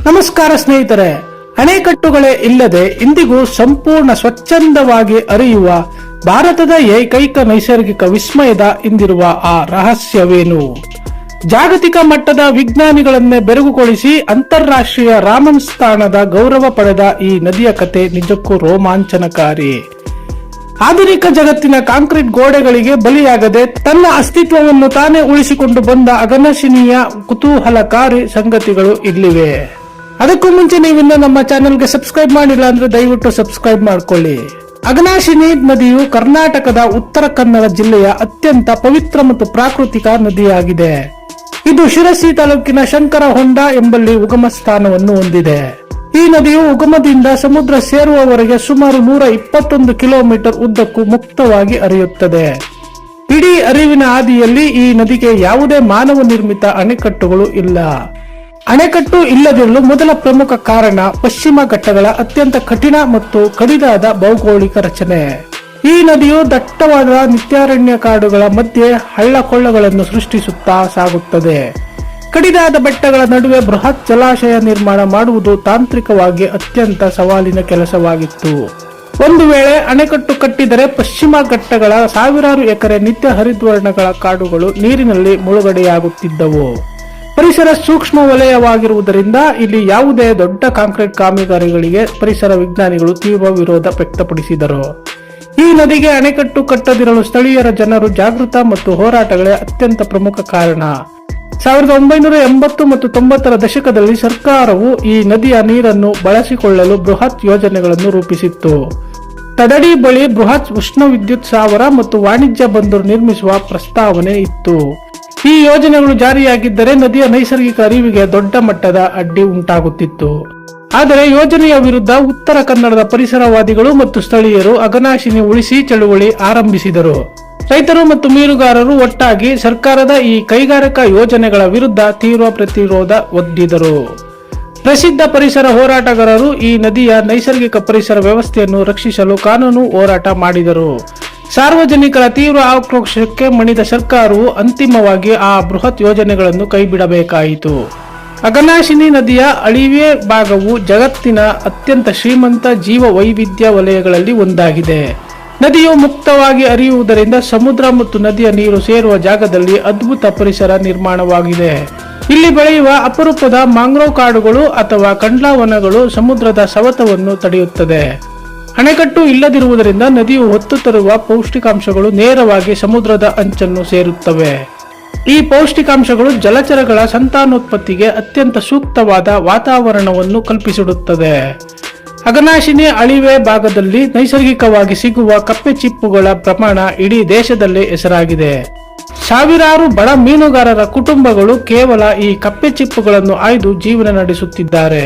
ನಮಸ್ಕಾರ ಸ್ನೇಹಿತರೆ, ಅಣೆಕಟ್ಟುಗಳೇ ಇಲ್ಲದೆ ಇಂದಿಗೂ ಸಂಪೂರ್ಣ ಸ್ವಚ್ಛಂದವಾಗಿ ಹರಿಯುವ ಭಾರತದ ಏಕೈಕ ನೈಸರ್ಗಿಕ ವಿಸ್ಮಯದ ಹಿಂದಿರುವ ಆ ರಹಸ್ಯವೇನು? ಜಾಗತಿಕ ಮಟ್ಟದ ವಿಜ್ಞಾನಿಗಳನ್ನೇ ಬೆರಗುಗೊಳಿಸಿ ಅಂತಾರಾಷ್ಟ್ರೀಯ ರಾಮನ್ ಸ್ಥಾನದ ಗೌರವ ಪಡೆದ ಈ ನದಿಯ ಕತೆ ನಿಜಕ್ಕೂ ರೋಮಾಂಚನಕಾರಿ. ಆಧುನಿಕ ಜಗತ್ತಿನ ಕಾಂಕ್ರೀಟ್ ಗೋಡೆಗಳಿಗೆ ಬಲಿಯಾಗದೆ ತನ್ನ ಅಸ್ತಿತ್ವವನ್ನು ತಾನೇ ಉಳಿಸಿಕೊಂಡು ಬಂದ ಅಗನಶನೀಯ ಕುತೂಹಲಕಾರಿ ಸಂಗತಿಗಳು ಇಲ್ಲಿವೆ. ಅದಕ್ಕೂ ಮುಂಚೆ ನೀವಿನ್ನು ನಮ್ಮ ಚಾನೆಲ್ಗೆ ಸಬ್ಸ್ಕ್ರೈಬ್ ಮಾಡಿಲ್ಲ ಅಂದ್ರೆ ದಯವಿಟ್ಟು ಸಬ್ಸ್ಕ್ರೈಬ್ ಮಾಡ್ಕೊಳ್ಳಿ. ಅಘನಾಶಿನಿ ನದಿಯು ಕರ್ನಾಟಕದ ಉತ್ತರ ಕನ್ನಡ ಜಿಲ್ಲೆಯ ಅತ್ಯಂತ ಪವಿತ್ರ ಮತ್ತು ಪ್ರಾಕೃತಿಕ ನದಿಯಾಗಿದೆ. ಇದು ಶಿರಸಿ ತಾಲೂಕಿನ ಶಂಕರಹೊಂಡ ಎಂಬಲ್ಲಿ ಉಗಮ ಸ್ಥಾನವನ್ನು ಹೊಂದಿದೆ. ಈ ನದಿಯು ಉಗಮದಿಂದ ಸಮುದ್ರ ಸೇರುವವರೆಗೆ ಸುಮಾರು 121 ಕಿಲೋಮೀಟರ್ ಉದ್ದಕ್ಕೂ ಮುಕ್ತವಾಗಿ ಹರಿಯುತ್ತದೆ. ಇಡೀ ಹರಿವಿನ ಹಾದಿಯಲ್ಲಿ ಈ ನದಿಗೆ ಯಾವುದೇ ಮಾನವ ನಿರ್ಮಿತ ಅಣೆಕಟ್ಟುಗಳು ಇಲ್ಲ. ಅಣೆಕಟ್ಟು ಇಲ್ಲದಿರಲು ಮೊದಲ ಪ್ರಮುಖ ಕಾರಣ ಪಶ್ಚಿಮ ಘಟ್ಟಗಳ ಅತ್ಯಂತ ಕಠಿಣ ಮತ್ತು ಕಡಿದಾದ ಭೌಗೋಳಿಕ ರಚನೆ. ಈ ನದಿಯು ದಟ್ಟವಾದ ನಿತ್ಯಾರಣ್ಯ ಕಾಡುಗಳ ಮಧ್ಯೆ ಹಳ್ಳಕೊಳ್ಳಗಳನ್ನು ಸೃಷ್ಟಿಸುತ್ತಾ ಸಾಗುತ್ತದೆ. ಕಡಿದಾದ ಬೆಟ್ಟಗಳ ನಡುವೆ ಬೃಹತ್ ಜಲಾಶಯ ನಿರ್ಮಾಣ ಮಾಡುವುದು ತಾಂತ್ರಿಕವಾಗಿ ಅತ್ಯಂತ ಸವಾಲಿನ ಕೆಲಸವಾಗಿತ್ತು. ಒಂದು ವೇಳೆ ಅಣೆಕಟ್ಟು ಕಟ್ಟಿದರೆ ಪಶ್ಚಿಮ ಘಟ್ಟಗಳ ಸಾವಿರಾರು ಎಕರೆ ನಿತ್ಯ ಹರಿದ್ವರ್ಣಗಳ ಕಾಡುಗಳು ನೀರಿನಲ್ಲಿ ಮುಳುಗಡೆಯಾಗುತ್ತಿದ್ದವು. ಪರಿಸರ ಸೂಕ್ಷ್ಮ ವಲಯವಾಗಿರುವುದರಿಂದ ಇಲ್ಲಿ ಯಾವುದೇ ದೊಡ್ಡ ಕಾಂಕ್ರೀಟ್ ಕಾಮಗಾರಿಗಳಿಗೆ ಪರಿಸರ ವಿಜ್ಞಾನಿಗಳು ತೀವ್ರ ವಿರೋಧ ವ್ಯಕ್ತಪಡಿಸಿದರು. ಈ ನದಿಗೆ ಅಣೆಕಟ್ಟು ಕಟ್ಟದಿರಲು ಸ್ಥಳೀಯರ ಜನರು ಜಾಗೃತ ಮತ್ತು ಹೋರಾಟಗಳೇ ಅತ್ಯಂತ ಪ್ರಮುಖ ಕಾರಣ. 1980 ಮತ್ತು 90ರ ದಶಕದಲ್ಲಿ ಸರ್ಕಾರವು ಈ ನದಿಯ ನೀರನ್ನು ಬಳಸಿಕೊಳ್ಳಲು ಬೃಹತ್ ಯೋಜನೆಗಳನ್ನು ರೂಪಿಸಿತ್ತು. ತದಡಿ ಬಳಿ ಬೃಹತ್ ಉಷ್ಣ ವಿದ್ಯುತ್ ಸ್ಥಾವರ ಮತ್ತು ವಾಣಿಜ್ಯ ಬಂದರು ನಿರ್ಮಿಸುವ ಪ್ರಸ್ತಾವನೆ ಇತ್ತು. ಈ ಯೋಜನೆಗಳು ಜಾರಿಯಾಗಿದ್ದರೆ ನದಿಯ ನೈಸರ್ಗಿಕ ಹರಿವಿಗೆ ದೊಡ್ಡ ಮಟ್ಟದ ಅಡ್ಡಿ ಉಂಟಾಗುತ್ತಿತ್ತು. ಆದರೆ ಯೋಜನೆಯ ವಿರುದ್ಧ ಉತ್ತರ ಕನ್ನಡದ ಪರಿಸರವಾದಿಗಳು ಮತ್ತು ಸ್ಥಳೀಯರು ಅಘನಾಶಿನಿ ಉಳಿಸಿ ಚಳುವಳಿ ಆರಂಭಿಸಿದರು. ರೈತರು ಮತ್ತು ಮೀನುಗಾರರು ಒಟ್ಟಾಗಿ ಸರ್ಕಾರದ ಈ ಕೈಗಾರಿಕಾ ಯೋಜನೆಗಳ ವಿರುದ್ಧ ತೀವ್ರ ಪ್ರತಿರೋಧ ಒಡ್ಡಿದರು. ಪ್ರಸಿದ್ಧ ಪರಿಸರ ಹೋರಾಟಗಾರರು ಈ ನದಿಯ ನೈಸರ್ಗಿಕ ಪರಿಸರ ವ್ಯವಸ್ಥೆಯನ್ನು ರಕ್ಷಿಸಲು ಕಾನೂನು ಹೋರಾಟ ಮಾಡಿದರು. ಸಾರ್ವಜನಿಕರ ತೀವ್ರ ಆಕ್ರೋಶಕ್ಕೆ ಮಣಿದ ಸರ್ಕಾರವು ಅಂತಿಮವಾಗಿ ಆ ಬೃಹತ್ ಯೋಜನೆಗಳನ್ನು ಕೈಬಿಡಬೇಕಾಯಿತು. ಅಘನಾಶಿನಿ ನದಿಯ ಅಳಿವೆ ಭಾಗವು ಜಗತ್ತಿನ ಅತ್ಯಂತ ಶ್ರೀಮಂತ ಜೀವ ವೈವಿಧ್ಯ ವಲಯಗಳಲ್ಲಿ ಒಂದಾಗಿದೆ. ನದಿಯು ಮುಕ್ತವಾಗಿ ಹರಿಯುವುದರಿಂದ ಸಮುದ್ರ ಮತ್ತು ನದಿಯ ನೀರು ಸೇರುವ ಜಾಗದಲ್ಲಿ ಅದ್ಭುತ ಪರಿಸರ ನಿರ್ಮಾಣವಾಗಿದೆ. ಇಲ್ಲಿ ಬೆಳೆಯುವ ಅಪರೂಪದ ಮ್ಯಾಂಗ್ರೋವ್ ಕಾಡುಗಳು ಅಥವಾ ಕಂಡ್ಲಾವನಗಳು ಸಮುದ್ರದ ಸವೆತವನ್ನು ತಡೆಯುತ್ತದೆ. ಅಣೆಕಟ್ಟು ಇಲ್ಲದಿರುವುದರಿಂದ ನದಿಯು ಹೊತ್ತು ತರುವ ಪೌಷ್ಟಿಕಾಂಶಗಳು ನೇರವಾಗಿ ಸಮುದ್ರದ ಅಂಚನ್ನು ಸೇರುತ್ತವೆ. ಈ ಪೌಷ್ಟಿಕಾಂಶಗಳು ಜಲಚರಗಳ ಸಂತಾನೋತ್ಪತ್ತಿಗೆ ಅತ್ಯಂತ ಸೂಕ್ತವಾದ ವಾತಾವರಣವನ್ನು ಕಲ್ಪಿಸಿಡುತ್ತದೆ. ಅಘನಾಶಿನಿ ಅಳಿವೆ ಭಾಗದಲ್ಲಿ ನೈಸರ್ಗಿಕವಾಗಿ ಸಿಗುವ ಕಪ್ಪೆ ಚಿಪ್ಪುಗಳ ಪ್ರಮಾಣ ಇಡೀ ದೇಶದಲ್ಲೇ ಹೆಸರಾಗಿದೆ. ಸಾವಿರಾರು ಬಡ ಮೀನುಗಾರರ ಕುಟುಂಬಗಳು ಕೇವಲ ಈ ಕಪ್ಪೆ ಚಿಪ್ಪುಗಳನ್ನು ಆಯ್ದು ಜೀವನ ನಡೆಸುತ್ತಿದ್ದಾರೆ.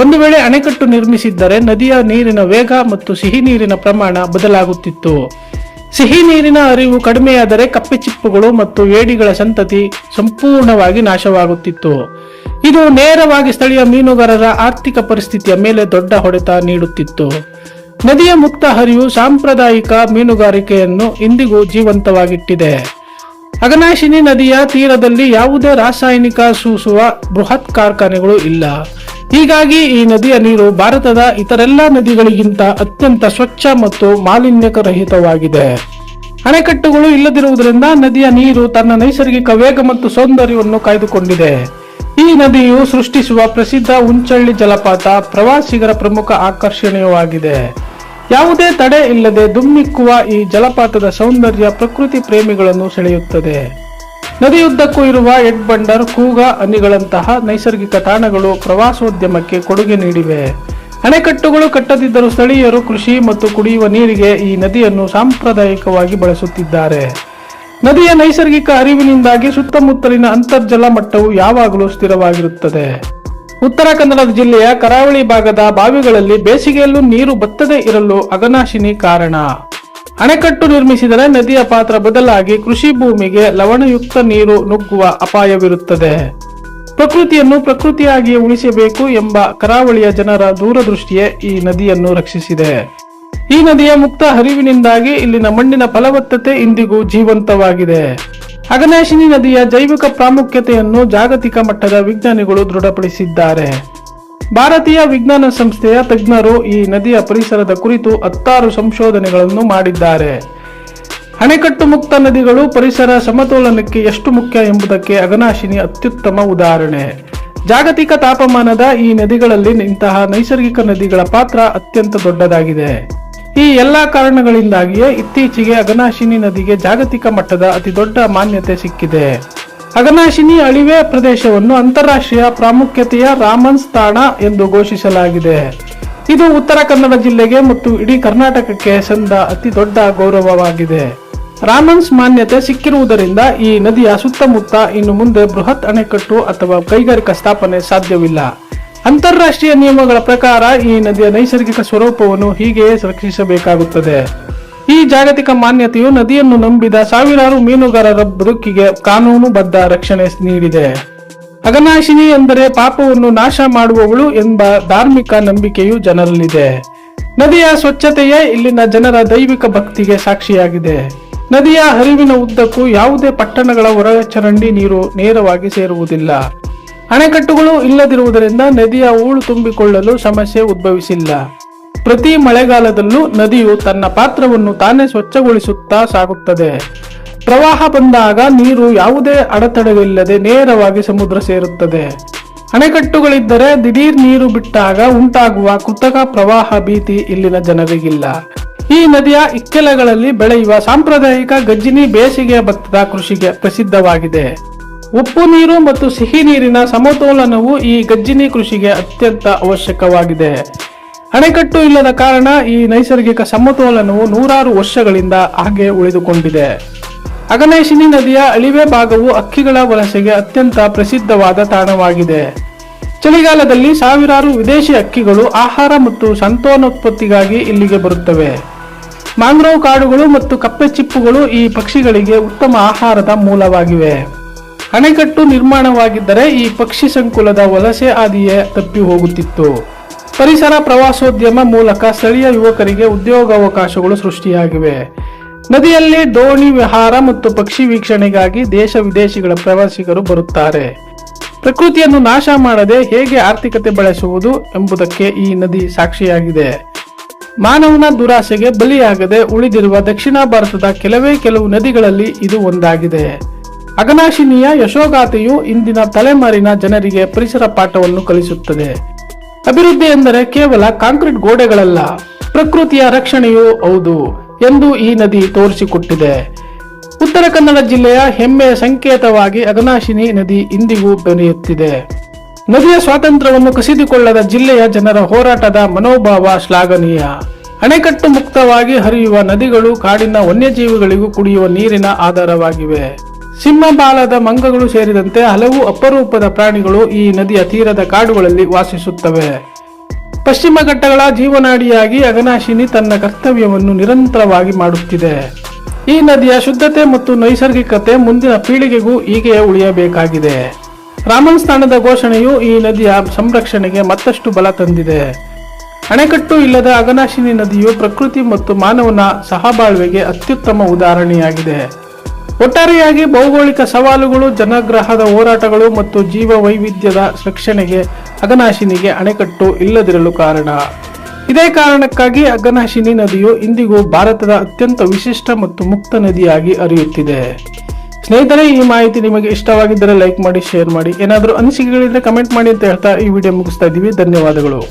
ಒಂದು ವೇಳೆ ಅಣೆಕಟ್ಟು ನಿರ್ಮಿಸಿದ್ದರೆ ನದಿಯ ನೀರಿನ ವೇಗ ಮತ್ತು ಸಿಹಿ ನೀರಿನ ಪ್ರಮಾಣ ಬದಲಾಗುತ್ತಿತ್ತು. ಸಿಹಿ ನೀರಿನ ಹರಿವು ಕಡಿಮೆಯಾದರೆ ಕಪ್ಪೆ ಚಿಪ್ಪುಗಳು ಮತ್ತು ಏಡಿಗಳ ಸಂತತಿ ಸಂಪೂರ್ಣವಾಗಿ ನಾಶವಾಗುತ್ತಿತ್ತು. ಇದು ನೇರವಾಗಿ ಸ್ಥಳೀಯ ಮೀನುಗಾರರ ಆರ್ಥಿಕ ಪರಿಸ್ಥಿತಿಯ ಮೇಲೆ ದೊಡ್ಡ ಹೊಡೆತ ನೀಡುತ್ತಿತ್ತು. ನದಿಯ ಮುಕ್ತ ಹರಿವು ಸಾಂಪ್ರದಾಯಿಕ ಮೀನುಗಾರಿಕೆಯನ್ನು ಇಂದಿಗೂ ಜೀವಂತವಾಗಿಟ್ಟಿದೆ. ಅಘನಾಶಿನಿ ನದಿಯ ತೀರದಲ್ಲಿ ಯಾವುದೇ ರಾಸಾಯನಿಕ ಸೂಸುವ ಬೃಹತ್ ಕಾರ್ಖಾನೆಗಳು ಇಲ್ಲ. ಹೀಗಾಗಿ ಈ ನದಿಯ ನೀರು ಭಾರತದ ಇತರೆಲ್ಲ ನದಿಗಳಿಗಿಂತ ಅತ್ಯಂತ ಸ್ವಚ್ಛ ಮತ್ತು ಮಾಲಿನ್ಯರಹಿತವಾಗಿದೆ. ಅಣೆಕಟ್ಟುಗಳು ಇಲ್ಲದಿರುವುದರಿಂದ ನದಿಯ ನೀರು ತನ್ನ ನೈಸರ್ಗಿಕ ವೇಗ ಮತ್ತು ಸೌಂದರ್ಯವನ್ನು ಕಾಯ್ದುಕೊಂಡಿದೆ. ಈ ನದಿಯು ಸೃಷ್ಟಿಸುವ ಪ್ರಸಿದ್ಧ ಉಂಚಳ್ಳಿ ಜಲಪಾತ ಪ್ರವಾಸಿಗರ ಪ್ರಮುಖ ಆಕರ್ಷಣೆಯಾಗಿದೆ. ಯಾವುದೇ ತಡೆ ಇಲ್ಲದೆ ಧುಮ್ಮಿಕ್ಕುವ ಈ ಜಲಪಾತದ ಸೌಂದರ್ಯ ಪ್ರಕೃತಿ ಪ್ರೇಮಿಗಳನ್ನು ಸೆಳೆಯುತ್ತದೆ. ನದಿಯುದ್ದಕ್ಕೂ ಇರುವ ಎಡ್ಬಂಡರ್, ಕೂಗ, ಅನಿಗಳಂತಹ ನೈಸರ್ಗಿಕ ತಾಣಗಳು ಪ್ರವಾಸೋದ್ಯಮಕ್ಕೆ ಕೊಡುಗೆ ನೀಡಿವೆ. ಅಣೆಕಟ್ಟುಗಳು ಕಟ್ಟದಿದ್ದರೂ ಸ್ಥಳೀಯರು ಕೃಷಿ ಮತ್ತು ಕುಡಿಯುವ ನೀರಿಗೆ ಈ ನದಿಯನ್ನು ಸಾಂಪ್ರದಾಯಿಕವಾಗಿ ಬಳಸುತ್ತಿದ್ದಾರೆ. ನದಿಯ ನೈಸರ್ಗಿಕ ಹರಿವಿನಿಂದಾಗಿ ಸುತ್ತಮುತ್ತಲಿನ ಅಂತರ್ಜಲ ಮಟ್ಟವು ಯಾವಾಗಲೂ ಸ್ಥಿರವಾಗಿರುತ್ತದೆ. ಉತ್ತರ ಕನ್ನಡ ಜಿಲ್ಲೆಯ ಕರಾವಳಿ ಭಾಗದ ಬಾವಿಗಳಲ್ಲಿ ಬೇಸಿಗೆಯಲ್ಲೂ ನೀರು ಬತ್ತದೇ ಇರಲು ಅಘನಾಶಿನಿ ಕಾರಣ. ಅಣೆಕಟ್ಟು ನಿರ್ಮಿಸಿದರೆ ನದಿಯ ಪಾತ್ರ ಬದಲಾಗಿ ಕೃಷಿ ಭೂಮಿಗೆ ಲವಣಯುಕ್ತ ನೀರು ನುಗ್ಗುವ ಅಪಾಯವಿರುತ್ತದೆ. ಪ್ರಕೃತಿಯನ್ನು ಪ್ರಕೃತಿಯಾಗಿಯೇ ಉಳಿಸಬೇಕು ಎಂಬ ಕರಾವಳಿಯ ಜನರ ದೂರದೃಷ್ಟಿಯೇ ಈ ನದಿಯನ್ನು ರಕ್ಷಿಸಿದೆ. ಈ ನದಿಯ ಮುಕ್ತ ಹರಿವಿನಿಂದಾಗಿ ಇಲ್ಲಿನ ಮಣ್ಣಿನ ಫಲವತ್ತತೆ ಇಂದಿಗೂ ಜೀವಂತವಾಗಿದೆ. ಅಘನಾಶಿನಿ ನದಿಯ ಜೈವಿಕ ಪ್ರಾಮುಖ್ಯತೆಯನ್ನು ಜಾಗತಿಕ ಮಟ್ಟದ ವಿಜ್ಞಾನಿಗಳು ದೃಢಪಡಿಸಿದ್ದಾರೆ. ಭಾರತೀಯ ವಿಜ್ಞಾನ ಸಂಸ್ಥೆಯ ತಜ್ಞರು ಈ ನದಿಯ ಪರಿಸರದ ಕುರಿತು 16 ಸಂಶೋಧನೆಗಳನ್ನು ಮಾಡಿದ್ದಾರೆ. ಅಣೆಕಟ್ಟು ಮುಕ್ತ ನದಿಗಳು ಪರಿಸರ ಸಮತೋಲನಕ್ಕೆ ಎಷ್ಟು ಮುಖ್ಯ ಎಂಬುದಕ್ಕೆ ಅಘನಾಶಿನಿ ಅತ್ಯುತ್ತಮ ಉದಾಹರಣೆ. ಜಾಗತಿಕ ತಾಪಮಾನದ ಈ ನದಿಗಳಲ್ಲಿ ಇಂತಹ ನೈಸರ್ಗಿಕ ನದಿಗಳ ಪಾತ್ರ ಅತ್ಯಂತ ದೊಡ್ಡದಾಗಿದೆ. ಈ ಎಲ್ಲಾ ಕಾರಣಗಳಿಂದಾಗಿಯೇ ಇತ್ತೀಚೆಗೆ ಅಘನಾಶಿನಿ ನದಿಗೆ ಜಾಗತಿಕ ಮಟ್ಟದ ಅತಿದೊಡ್ಡ ಮಾನ್ಯತೆ ಸಿಕ್ಕಿದೆ. ಅಘನಾಶಿನಿ ಅಳಿವೆ ಪ್ರದೇಶವನ್ನು ಅಂತಾರಾಷ್ಟ್ರೀಯ ಪ್ರಾಮುಖ್ಯತೆಯ ರಾಮನ್ಸ್ ತಾಣ ಎಂದು ಘೋಷಿಸಲಾಗಿದೆ. ಇದು ಉತ್ತರ ಕನ್ನಡ ಜಿಲ್ಲೆಗೆ ಮತ್ತು ಇಡೀ ಕರ್ನಾಟಕಕ್ಕೆ ಸಂದ ಅತಿ ದೊಡ್ಡ ಗೌರವವಾಗಿದೆ. ರಾಮನ್ಸ್ ಮಾನ್ಯತೆ ಸಿಕ್ಕಿರುವುದರಿಂದ ಈ ನದಿಯ ಸುತ್ತಮುತ್ತ ಇನ್ನು ಮುಂದೆ ಬೃಹತ್ ಅಣೆಕಟ್ಟು ಅಥವಾ ಕೈಗಾರಿಕಾ ಸ್ಥಾಪನೆ ಸಾಧ್ಯವಿಲ್ಲ. ಅಂತಾರಾಷ್ಟ್ರೀಯ ನಿಯಮಗಳ ಪ್ರಕಾರ ಈ ನದಿಯ ನೈಸರ್ಗಿಕ ಸ್ವರೂಪವನ್ನು ಹೀಗೆಯೇ ರಕ್ಷಿಸಬೇಕಾಗುತ್ತದೆ. ಈ ಜಾಗತಿಕ ಮಾನ್ಯತೆಯು ನದಿಯನ್ನು ನಂಬಿದ ಸಾವಿರಾರು ಮೀನುಗಾರರ ಬದುಕಿಗೆ ಕಾನೂನುಬದ್ಧ ರಕ್ಷಣೆ ನೀಡಿದೆ. ಅಘನಾಶಿನಿ ಎಂದರೆ ಪಾಪವನ್ನು ನಾಶ ಮಾಡುವವಳು ಎಂಬ ಧಾರ್ಮಿಕ ನಂಬಿಕೆಯು ಜನರಲ್ಲಿದೆ. ನದಿಯ ಸ್ವಚ್ಛತೆಯೇ ಇಲ್ಲಿನ ಜನರ ದೈವಿಕ ಭಕ್ತಿಗೆ ಸಾಕ್ಷಿಯಾಗಿದೆ. ನದಿಯ ಹರಿವಿನ ಉದ್ದಕ್ಕೂ ಯಾವುದೇ ಪಟ್ಟಣಗಳ ಹೊರಚರಂಡಿ ನೀರು ನೇರವಾಗಿ ಸೇರುವುದಿಲ್ಲ. ಅಣೆಕಟ್ಟುಗಳು ಇಲ್ಲದಿರುವುದರಿಂದ ನದಿಯ ಹೂಳು ತುಂಬಿಕೊಳ್ಳಲು ಸಮಸ್ಯೆ ಉದ್ಭವಿಸಿಲ್ಲ. ಪ್ರತಿ ಮಳೆಗಾಲದಲ್ಲೂ ನದಿಯು ತನ್ನ ಪಾತ್ರವನ್ನು ತಾನೇ ಸ್ವಚ್ಛಗೊಳಿಸುತ್ತಾ ಸಾಗುತ್ತದೆ. ಪ್ರವಾಹ ಬಂದಾಗ ನೀರು ಯಾವುದೇ ಅಡೆತಡೆಯಿಲ್ಲದೆ ನೇರವಾಗಿ ಸಮುದ್ರ ಸೇರುತ್ತದೆ. ಅಣೆಕಟ್ಟುಗಳಿದ್ದರೆ ದಿಢೀರ್ ನೀರು ಬಿಟ್ಟಾಗ ಉಂಟಾಗುವ ಕೃತಕ ಪ್ರವಾಹ ಭೀತಿ ಇಲ್ಲಿನ ಜನರಿಗಿಲ್ಲ. ಈ ನದಿಯ ಇಕ್ಕೆಲಗಳಲ್ಲಿ ಬೆಳೆಯುವ ಸಾಂಪ್ರದಾಯಿಕ ಗಜ್ಜಿನಿ ಬೇಸಿಗೆ ಭತ್ತದ ಕೃಷಿಗೆ ಪ್ರಸಿದ್ಧವಾಗಿದೆ. ಉಪ್ಪು ನೀರು ಮತ್ತು ಸಿಹಿ ನೀರಿನ ಸಮತೋಲನವು ಈ ಗಜ್ಜಿನಿ ಕೃಷಿಗೆ ಅತ್ಯಂತ ಅವಶ್ಯಕವಾಗಿದೆ. ಅಣೆಕಟ್ಟು ಇಲ್ಲದ ಕಾರಣ ಈ ನೈಸರ್ಗಿಕ ಸಮತೋಲನವು ನೂರಾರು ವರ್ಷಗಳಿಂದ ಹಾಗೆ ಉಳಿದುಕೊಂಡಿದೆ. ಅಘನಾಶಿನಿ ನದಿಯ ಅಳಿವೆ ಭಾಗವು ಹಕ್ಕಿಗಳ ವಲಸೆಗೆ ಅತ್ಯಂತ ಪ್ರಸಿದ್ಧವಾದ ತಾಣವಾಗಿದೆ. ಚಳಿಗಾಲದಲ್ಲಿ ಸಾವಿರಾರು ವಿದೇಶಿ ಹಕ್ಕಿಗಳು ಆಹಾರ ಮತ್ತು ಸಂತಾನೋತ್ಪತ್ತಿಗಾಗಿ ಇಲ್ಲಿಗೆ ಬರುತ್ತವೆ. ಮ್ಯಾಂಗ್ರೋವ್ ಕಾಡುಗಳು ಮತ್ತು ಕಪ್ಪೆ ಚಿಪ್ಪುಗಳು ಈ ಪಕ್ಷಿಗಳಿಗೆ ಉತ್ತಮ ಆಹಾರದ ಮೂಲವಾಗಿವೆ. ಅಣೆಕಟ್ಟು ನಿರ್ಮಾಣವಾಗಿದ್ದರೆ ಈ ಪಕ್ಷಿ ಸಂಕುಲದ ವಲಸೆ ಹಾದಿಯೇ ತಪ್ಪಿ ಹೋಗುತ್ತಿತ್ತು. ಪರಿಸರ ಪ್ರವಾಸೋದ್ಯಮ ಮೂಲಕ ಸ್ಥಳೀಯ ಯುವಕರಿಗೆ ಉದ್ಯೋಗಾವಕಾಶಗಳು ಸೃಷ್ಟಿಯಾಗಿವೆ. ನದಿಯಲ್ಲಿ ದೋಣಿ ವಿಹಾರ ಮತ್ತು ಪಕ್ಷಿ ವೀಕ್ಷಣೆಗಾಗಿ ದೇಶ ವಿದೇಶಿಗಳ ಪ್ರವಾಸಿಗರು ಬರುತ್ತಾರೆ. ಪ್ರಕೃತಿಯನ್ನು ನಾಶ ಮಾಡದೆ ಹೇಗೆ ಆರ್ಥಿಕತೆ ಬೆಳೆಸುವುದು ಎಂಬುದಕ್ಕೆ ಈ ನದಿ ಸಾಕ್ಷಿಯಾಗಿದೆ. ಮಾನವನ ದುರಾಸೆಗೆ ಬಲಿಯಾಗದೆ ಉಳಿದಿರುವ ದಕ್ಷಿಣ ಭಾರತದ ಕೆಲವು ನದಿಗಳಲ್ಲಿ ಇದು ಒಂದಾಗಿದೆ. ಅಘನಾಶಿನಿಯ ಯಶೋಗಾಥೆಯು ಇಂದಿನ ತಲೆಮಾರಿನ ಜನರಿಗೆ ಪರಿಸರ ಪಾಠವನ್ನು ಕಲಿಸುತ್ತದೆ. ಅಭಿವೃದ್ಧಿ ಎಂದರೆ ಕೇವಲ ಕಾಂಕ್ರೀಟ್ ಗೋಡೆಗಳಲ್ಲ, ಪ್ರಕೃತಿಯ ರಕ್ಷಣೆಯೂ ಹೌದು ಎಂದು ಈ ನದಿ ತೋರಿಸಿಕೊಟ್ಟಿದೆ. ಉತ್ತರ ಕನ್ನಡ ಜಿಲ್ಲೆಯ ಹೆಮ್ಮೆಯ ಸಂಕೇತವಾಗಿ ಅಘನಾಶಿನಿ ನದಿ ಇಂದಿಗೂ ಬೆಳೆಯುತ್ತಿದೆ. ನದಿಯ ಸ್ವಾತಂತ್ರ್ಯವನ್ನು ಕಸಿದುಕೊಳ್ಳದ ಜಿಲ್ಲೆಯ ಜನರ ಹೋರಾಟದ ಮನೋಭಾವ ಶ್ಲಾಘನೀಯ. ಅಣೆಕಟ್ಟು ಮುಕ್ತವಾಗಿ ಹರಿಯುವ ನದಿಗಳು ಕಾಡಿನ ವನ್ಯಜೀವಿಗಳಿಗೂ ಕುಡಿಯುವ ನೀರಿನ ಆಧಾರವಾಗಿವೆ. ಸಿಂಹಬಾಲದ ಮಂಗಗಳು ಸೇರಿದಂತೆ ಹಲವು ಅಪರೂಪದ ಪ್ರಾಣಿಗಳು ಈ ನದಿಯ ತೀರದ ಕಾಡುಗಳಲ್ಲಿ ವಾಸಿಸುತ್ತವೆ. ಪಶ್ಚಿಮ ಘಟ್ಟಗಳ ಜೀವನಾಡಿಯಾಗಿ ಅಘನಾಶಿನಿ ತನ್ನ ಕರ್ತವ್ಯವನ್ನು ನಿರಂತರವಾಗಿ ಮಾಡುತ್ತಿದೆ. ಈ ನದಿಯ ಶುದ್ಧತೆ ಮತ್ತು ನೈಸರ್ಗಿಕತೆ ಮುಂದಿನ ಪೀಳಿಗೆಗೂ ಹೀಗೆಯೇ ಉಳಿಯಬೇಕಾಗಿದೆ. ರಾಮನ್ ಸ್ಥಾನದ ಘೋಷಣೆಯು ಈ ನದಿಯ ಸಂರಕ್ಷಣೆಗೆ ಮತ್ತಷ್ಟು ಬಲ ತಂದಿದೆ. ಅಣೆಕಟ್ಟು ಇಲ್ಲದ ಅಘನಾಶಿನಿ ನದಿಯು ಪ್ರಕೃತಿ ಮತ್ತು ಮಾನವನ ಸಹಬಾಳ್ವೆಗೆ ಅತ್ಯುತ್ತಮ ಉದಾಹರಣೆಯಾಗಿದೆ. ಒಟ್ಟಾರೆಯಾಗಿ ಭೌಗೋಳಿಕ ಸವಾಲುಗಳು, ಜನಗ್ರಹದ ಹೋರಾಟಗಳು ಮತ್ತು ಜೀವ ವೈವಿಧ್ಯದ ರಕ್ಷಣೆಗೆ ಅಘನಾಶಿನಿಗೆ ಅಣೆಕಟ್ಟು ಇಲ್ಲದಿರಲು ಕಾರಣ. ಇದೇ ಕಾರಣಕ್ಕಾಗಿ ಅಘನಾಶಿನಿ ನದಿಯು ಇಂದಿಗೂ ಭಾರತದ ಅತ್ಯಂತ ವಿಶಿಷ್ಟ ಮತ್ತು ಮುಕ್ತ ನದಿಯಾಗಿ ಹರಿಯುತ್ತಿದೆ. ಸ್ನೇಹಿತರೆ, ಈ ಮಾಹಿತಿ ನಿಮಗೆ ಇಷ್ಟವಾಗಿದ್ದರೆ ಲೈಕ್ ಮಾಡಿ, ಶೇರ್ ಮಾಡಿ. ಏನಾದರೂ ಅನಿಸಿಕೆಗಳಿದ್ರೆ ಕಮೆಂಟ್ ಮಾಡಿ ಅಂತ ಹೇಳ್ತಾ ಈ ವಿಡಿಯೋ ಮುಗಿಸ್ತಾ ಇದ್ದೀವಿ. ಧನ್ಯವಾದಗಳು.